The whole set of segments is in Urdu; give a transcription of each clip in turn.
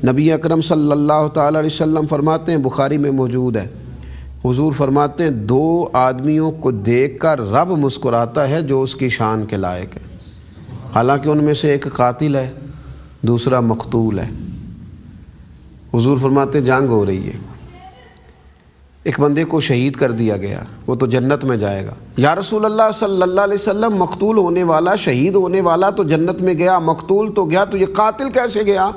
نبی اکرم صلی اللہ تعالیٰ علیہ وسلم فرماتے ہیں، بخاری میں موجود ہے، حضور فرماتے ہیں 2 آدمیوں کو دیکھ کر رب مسکراتا ہے جو اس کی شان کے لائق ہے، حالانکہ ان میں سے ایک قاتل ہے، دوسرا مقتول ہے۔ حضور فرماتے ہیں جنگ ہو رہی ہے، ایک بندے کو شہید کر دیا گیا، وہ تو جنت میں جائے گا۔ یا رسول اللہ صلی اللہ علیہ وسلم، مقتول ہونے والا، شہید ہونے والا تو جنت میں گیا، مقتول تو گیا، تو یہ قاتل کیسے گیا؟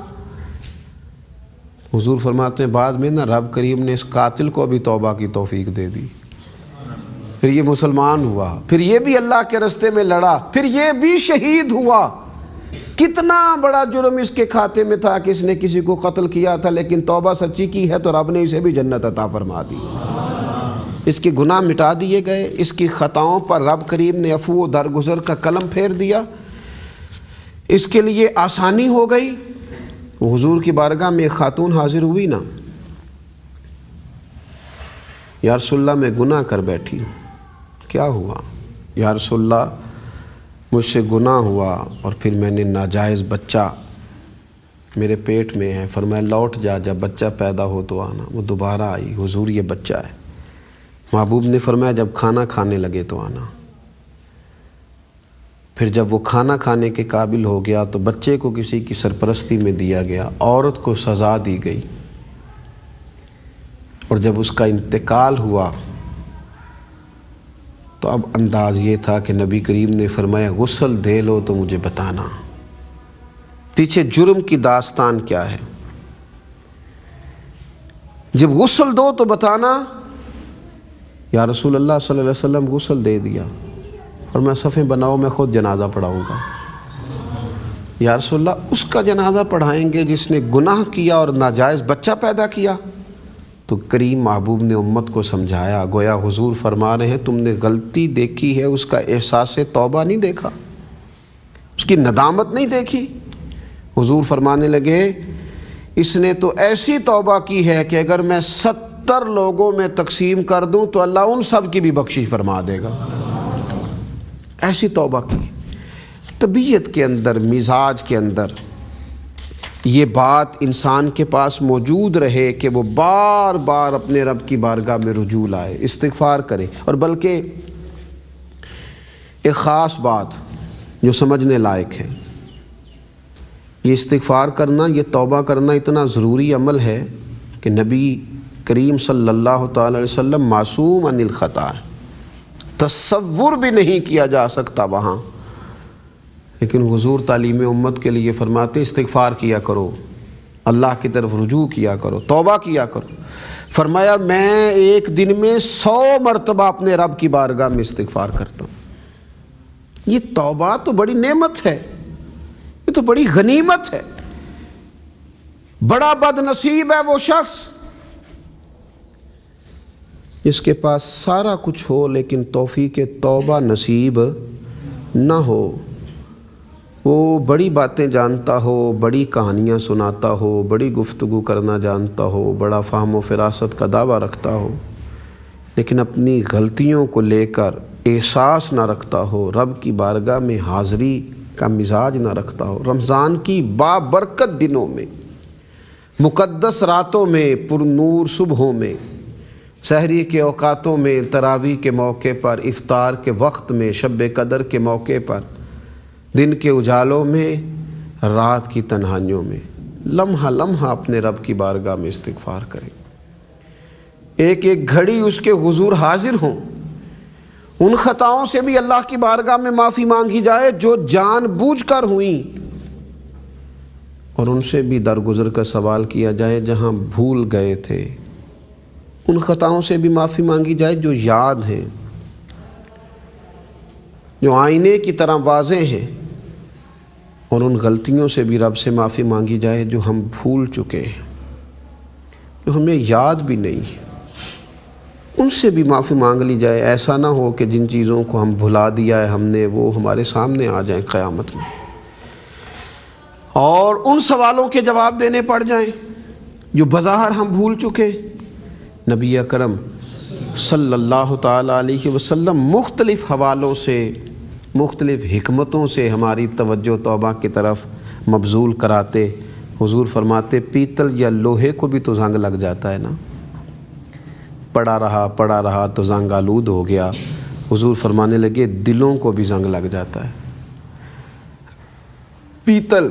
حضور فرماتے ہیں بعد میں نا رب کریم نے اس قاتل کو بھی توبہ کی توفیق دے دی، پھر یہ مسلمان ہوا، پھر یہ بھی اللہ کے راستے میں لڑا، پھر یہ بھی شہید ہوا۔ کتنا بڑا جرم اس کے کھاتے میں تھا کہ اس نے کسی کو قتل کیا تھا، لیکن توبہ سچی کی ہے تو رب نے اسے بھی جنت عطا فرما دی، اس کے گناہ مٹا دیے گئے، اس کی خطاؤں پر رب کریم نے عفو و درگزر کا قلم پھیر دیا، اس کے لیے آسانی ہو گئی۔ حضور کی بارگاہ میں ایک خاتون حاضر ہوئی نا، یا رسول اللہ میں گناہ کر بیٹھی ہوں۔ کیا ہوا؟ یا رسول اللہ مجھ سے گناہ ہوا اور پھر میں نے ناجائز بچہ میرے پیٹ میں ہے۔ فرمایا لوٹ جا، جب بچہ پیدا ہو تو آنا۔ وہ دوبارہ آئی، حضور یہ بچہ ہے۔ محبوب نے فرمایا جب کھانا کھانے لگے تو آنا۔ پھر جب وہ کھانا کھانے کے قابل ہو گیا تو بچے کو کسی کی سرپرستی میں دیا گیا، عورت کو سزا دی گئی، اور جب اس کا انتقال ہوا تو اب انداز یہ تھا کہ نبی کریم نے فرمایا غسل دے لو تو مجھے بتانا پیچھے جرم کی داستان کیا ہے، جب غسل دو تو بتانا۔ یا رسول اللہ صلی اللہ علیہ وسلم غسل دے دیا، اور میں صفیں بناؤ میں خود جنازہ پڑھاؤں گا۔ یا رسول اللہ اس کا جنازہ پڑھائیں گے جس نے گناہ کیا اور ناجائز بچہ پیدا کیا؟ تو کریم محبوب نے امت کو سمجھایا، گویا حضور فرما رہے ہیں تم نے غلطی دیکھی ہے، اس کا احساس توبہ نہیں دیکھا، اس کی ندامت نہیں دیکھی۔ حضور فرمانے لگے اس نے تو ایسی توبہ کی ہے کہ اگر میں 70 لوگوں میں تقسیم کر دوں تو اللہ ان سب کی بھی بخشش فرما دے گا۔ ایسی توبہ کی۔ طبیعت کے اندر، مزاج کے اندر یہ بات انسان کے پاس موجود رہے کہ وہ بار بار اپنے رب کی بارگاہ میں رجوع لائے، استغفار کرے، اور بلکہ ایک خاص بات جو سمجھنے لائق ہے، یہ استغفار کرنا، یہ توبہ کرنا اتنا ضروری عمل ہے کہ نبی کریم صلی اللہ تعالی علیہ وسلم معصوم عن الخطا ہے، تصور بھی نہیں کیا جا سکتا وہاں، لیکن حضور تعلیم امت کے لیے فرماتے استغفار کیا کرو، اللہ کی طرف رجوع کیا کرو، توبہ کیا کرو۔ فرمایا میں ایک دن میں 100 مرتبہ اپنے رب کی بارگاہ میں استغفار کرتا ہوں۔ یہ توبہ تو بڑی نعمت ہے، یہ تو بڑی غنیمت ہے۔ بڑا بد نصیب ہے وہ شخص جس کے پاس سارا کچھ ہو لیکن توفیق توبہ نصیب نہ ہو۔ وہ بڑی باتیں جانتا ہو، بڑی کہانیاں سناتا ہو، بڑی گفتگو کرنا جانتا ہو، بڑا فہم و فراست کا دعویٰ رکھتا ہو، لیکن اپنی غلطیوں کو لے کر احساس نہ رکھتا ہو، رب کی بارگاہ میں حاضری کا مزاج نہ رکھتا ہو۔ رمضان کی بابرکت دنوں میں، مقدس راتوں میں، پر نور صبحوں میں، سحری کے اوقاتوں میں، تراویح کے موقع پر، افطار کے وقت میں، شب قدر کے موقع پر، دن کے اجالوں میں، رات کی تنہائیوں میں، لمحہ لمحہ اپنے رب کی بارگاہ میں استغفار کریں۔ ایک ایک گھڑی اس کے حضور حاضر ہوں۔ ان خطاؤں سے بھی اللہ کی بارگاہ میں معافی مانگی جائے جو جان بوجھ کر ہوئیں، اور ان سے بھی درگزر کا سوال کیا جائے جہاں بھول گئے تھے۔ ان خطاؤں سے بھی معافی مانگی جائے جو یاد ہیں، جو آئینے کی طرح واضح ہیں، اور ان غلطیوں سے بھی رب سے معافی مانگی جائے جو ہم بھول چکے ہیں، جو ہمیں یاد بھی نہیں ہے، ان سے بھی معافی مانگ لی جائے۔ ایسا نہ ہو کہ جن چیزوں کو ہم بھلا دیا ہے ہم نے، وہ ہمارے سامنے آ جائیں قیامت میں، اور ان سوالوں کے جواب دینے پڑ جائیں جو بظاہر ہم بھول چکے۔ نبی اکرم صلی اللہ تعالیٰ علیہ وسلم مختلف حوالوں سے، مختلف حکمتوں سے ہماری توجہ توبہ کی طرف مبذول کراتے۔ حضور فرماتے پیتل یا لوہے کو بھی تو زنگ لگ جاتا ہے نا، پڑا رہا تو زنگ آلود ہو گیا۔ حضور فرمانے لگے دلوں کو بھی زنگ لگ جاتا ہے۔ پیتل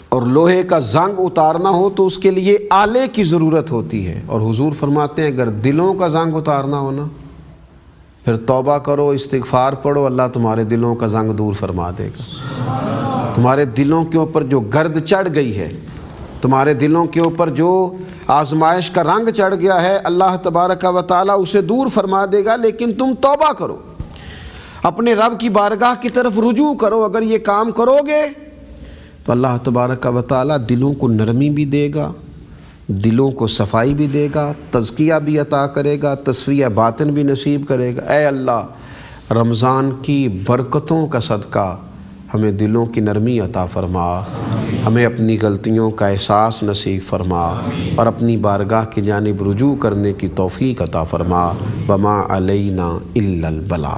اور لوہے کا زنگ اتارنا ہو تو اس کے لیے آلے کی ضرورت ہوتی ہے، اور حضور فرماتے ہیں اگر دلوں کا زنگ اتارنا ہو نا، پھر توبہ کرو، استغفار پڑھو، اللہ تمہارے دلوں کا زنگ دور فرما دے گا۔ تمہارے دلوں کے اوپر جو گرد چڑھ گئی ہے، تمہارے دلوں کے اوپر جو آزمائش کا رنگ چڑھ گیا ہے، اللہ تبارک و تعالیٰ اسے دور فرما دے گا، لیکن تم توبہ کرو، اپنے رب کی بارگاہ کی طرف رجوع کرو۔ اگر یہ کام کرو گے تو اللہ تبارک و تعالیٰ دلوں کو نرمی بھی دے گا، دلوں کو صفائی بھی دے گا، تزکیہ بھی عطا کرے گا، تصفیہ باطن بھی نصیب کرے گا۔ اے اللہ، رمضان کی برکتوں کا صدقہ ہمیں دلوں کی نرمی عطا فرما، ہمیں اپنی غلطیوں کا احساس نصیب فرما، اور اپنی بارگاہ کی جانب رجوع کرنے کی توفیق عطا فرما۔ وما علینا الا البلاغ۔